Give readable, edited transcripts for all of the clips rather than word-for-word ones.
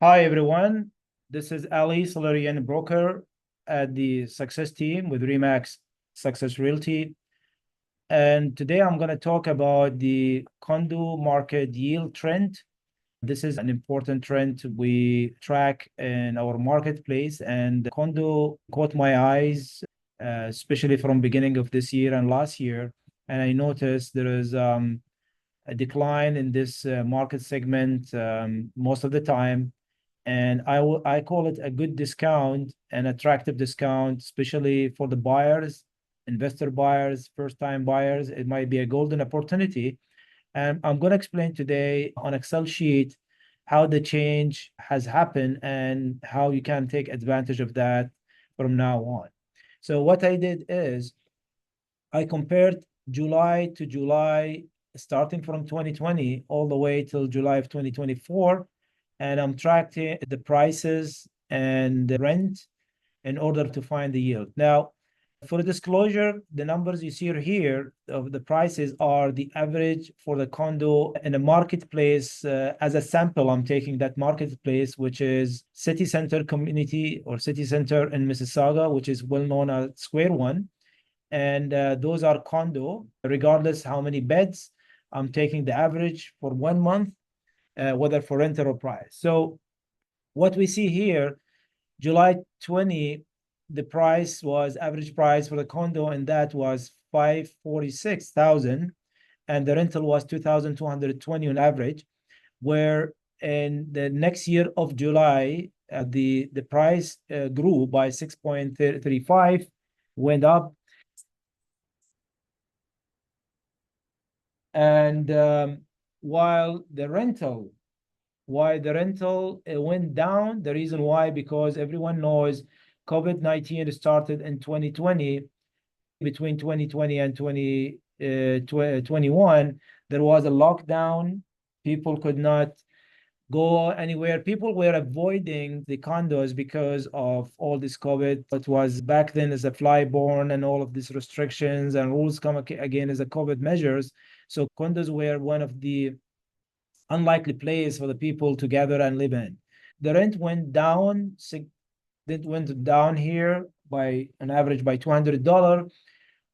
Hi, everyone. This is Ali Salarian, broker at the Success team with Remax Success Realty. And today I'm going to talk about the condo market yield trend. This is an important trend we track in our marketplace, and condo caught my eyes, especially from beginning of this year and last year. And I noticed there is a decline in this market segment most of the time. And I call it a good discount, an attractive discount, especially for the buyers, investor buyers, first-time buyers. It might be a golden opportunity. And I'm going to explain today on Excel sheet how the change has happened and how you can take advantage of that from now on. So what I did is I compared July to July, starting from 2020 all the way till July of 2024, and I'm tracking the prices and the rent in order to find the yield. Now, for disclosure, the numbers you see here of the prices are the average for the condo in a marketplace. As a sample, I'm taking that marketplace, which is City Center Community or City Center in Mississauga, which is well known as Square One. And those are condo, regardless how many beds. I'm taking the average for 1 month, whether for rent or price. So what we see here, July 20, the price was average price for the condo, and that was 546,000, and the rental was 2,220 on average. Where in the next year of July, the price grew by 6.35, went up. And while the rental went down, the reason why, because everyone knows COVID-19 started in 2020. Between 2020 and 2021, there was a lockdown. People could not go anywhere. People were avoiding the condos because of all this COVID. It was back then as a flyborne and all of these restrictions and rules come again as a COVID measures. So condos were one of the unlikely place for the people to gather and live in. The rent went down. It went down here by an average by $200,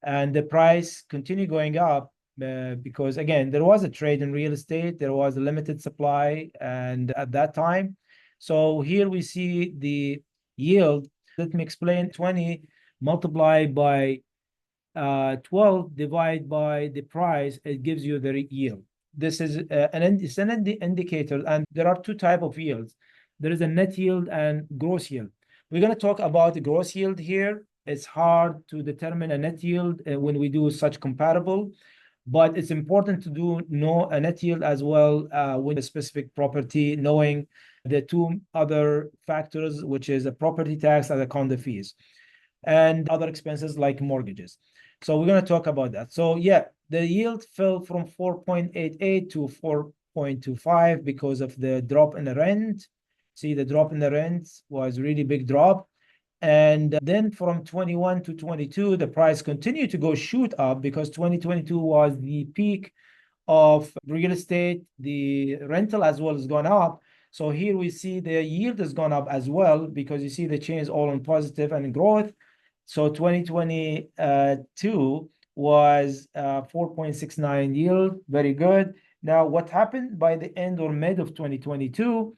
and the price continued going up because again there was a trade in real estate, there was a limited supply, and at that time. So here we see the yield. Let me explain. 20 multiplied by 12 divided by the price, it gives you the yield. This is it's an indicator, and there are two types of yields. There is a net yield and gross yield. We're going to talk about the gross yield here. It's hard to determine a net yield when we do such comparable, but it's important to know a net yield as well with a specific property, knowing the two other factors, which is a property tax and the condo fees and other expenses like mortgages. So we're going to talk about that. So yeah, the yield fell from 4.88 to 4.25 because of the drop in the rent. See, the drop in the rent was really big drop. And then from 21 to 22, the price continued to go shoot up because 2022 was the peak of real estate. The rental as well has gone up. So here we see the yield has gone up as well because you see the change all in positive and growth. So 2022 was 4.69 yield, very good. Now, what happened by the end or mid of 2022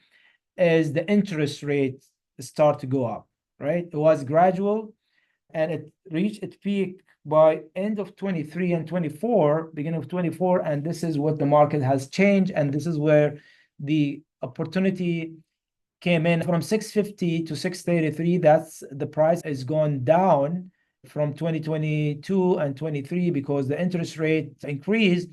is the interest rate start to go up, right? It was gradual, and it reached its peak by end of 23 and 24, beginning of 24, and this is what the market has changed, and this is where the opportunity came in from 650 to 633. That's the price is gone down from 2022 and 23 because the interest rate increased,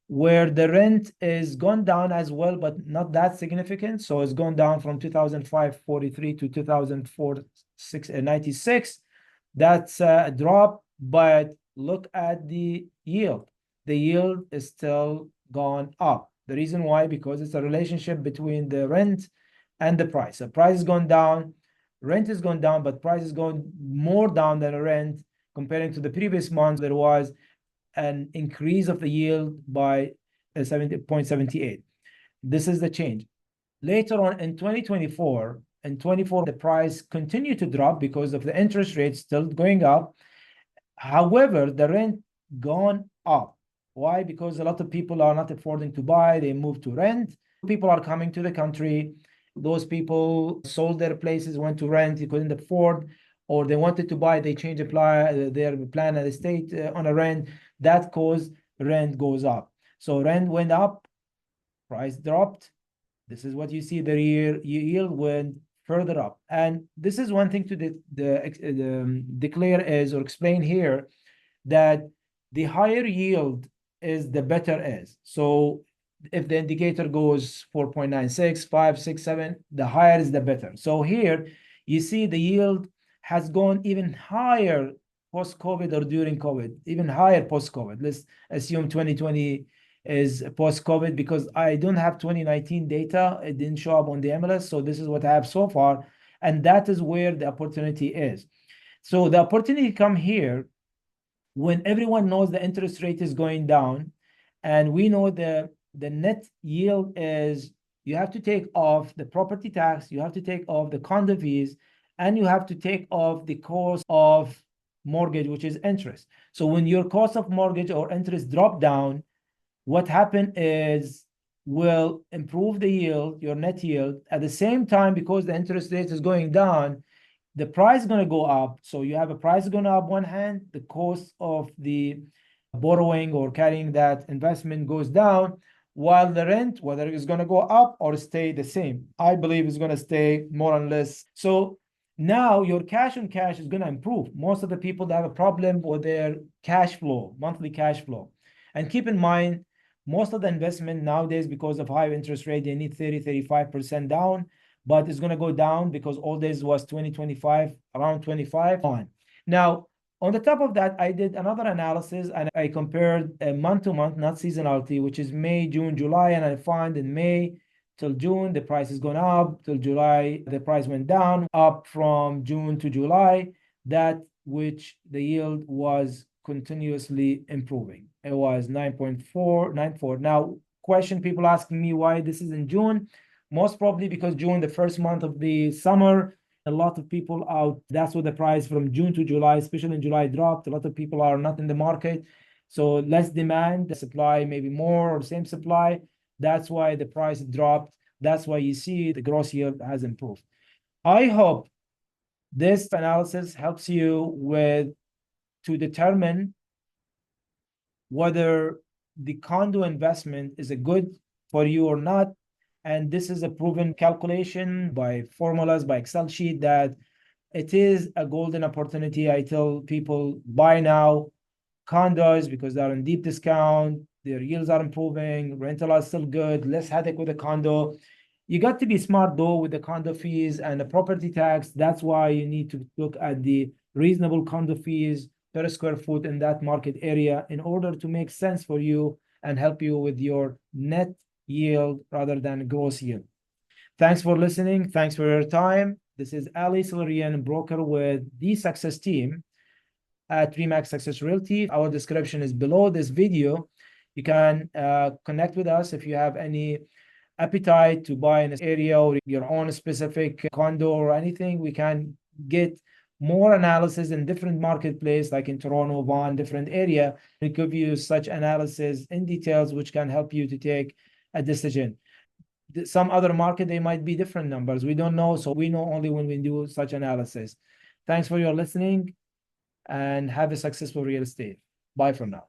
where the rent is gone down as well, but not that significant. So it's gone down from 2005.43 to 2004.96. That's a drop, but look at the yield. The yield is still gone up. The reason why, because it's a relationship between the rent and the price. The price has gone down, rent has gone down, but price is going more down than rent. Comparing to the previous month, there was an increase of the yield by 70.78. This is the change. Later on in 2024, the price continued to drop because of the interest rates still going up. However, the rent gone up. Why? Because a lot of people are not affording to buy, they move to rent. People are coming to the country. Those people sold their places, went to rent, they couldn't afford, or they wanted to buy, they changed their plan at the state on a rent. That caused rent goes up. So rent went up, price dropped. This is what you see, the yield went further up. And this is one thing to declare is or explain here, that the higher yield is the better is. So if the indicator goes 4.96, 5, 6, 7, the higher is the better. So here you see the yield has gone even higher post-COVID or during COVID, even higher post-COVID. Let's assume 2020 is post-COVID because I don't have 2019 data. It didn't show up on the MLS. So this is what I have so far. And that is where the opportunity is. So the opportunity come here when everyone knows the interest rate is going down, and we know the net yield is, you have to take off the property tax, you have to take off the condo fees, and you have to take off the cost of mortgage, which is interest. So when your cost of mortgage or interest drop down, what happened is will improve the yield, your net yield. At the same time, because the interest rate is going down, the price is going to go up. So you have a price going up one hand, the cost of the borrowing or carrying that investment goes down, while the rent, whether it's going to go up or stay the same, I believe it's going to stay more or less. So now your cash on cash is going to improve. Most of the people that have a problem with their cash flow, monthly cash flow. And keep in mind, most of the investment nowadays, because of high interest rate, they need 30, 35% down, but it's going to go down because all this was 2025, around 25 on. Now, on the top of that, I did another analysis and I compared a month to month, not seasonality, which is May, June, July, and I find in May till June, the price has gone up, till July, the price went down, up from June to July, that which the yield was continuously improving. It was 9.494. Now, question people asking me why this is in June. Most probably because June, the first month of the summer, a lot of people out. That's what the price from June to July, especially in July, dropped. A lot of people are not in the market. So less demand, the supply maybe more or same supply. That's why the price dropped. That's why you see the gross yield has improved. I hope this analysis helps you to determine whether the condo investment is a good for you or not. And this is a proven calculation by formulas, by Excel sheet, that it is a golden opportunity. I tell people buy now condos because they're in deep discount, their yields are improving, rental are still good, less headache with the condo. You got to be smart though with the condo fees and the property tax. That's why you need to look at the reasonable condo fees per square foot in that market area in order to make sense for you and help you with your net yield rather than gross yield. Thanks for listening. Thanks for your time. This is Ali Salarian, broker with the Success team at Remax Success Realty. Our description is below this video. You can connect with us if you have any appetite to buy in this area or your own specific condo or anything. We can get more analysis in different marketplace, like in Toronto, Vaughan, different area. We give you such analysis in details, which can help you to take a decision. Some other market, they might be different numbers. We don't know. So we know only when we do such analysis. Thanks for your listening and have a successful real estate. Bye for now.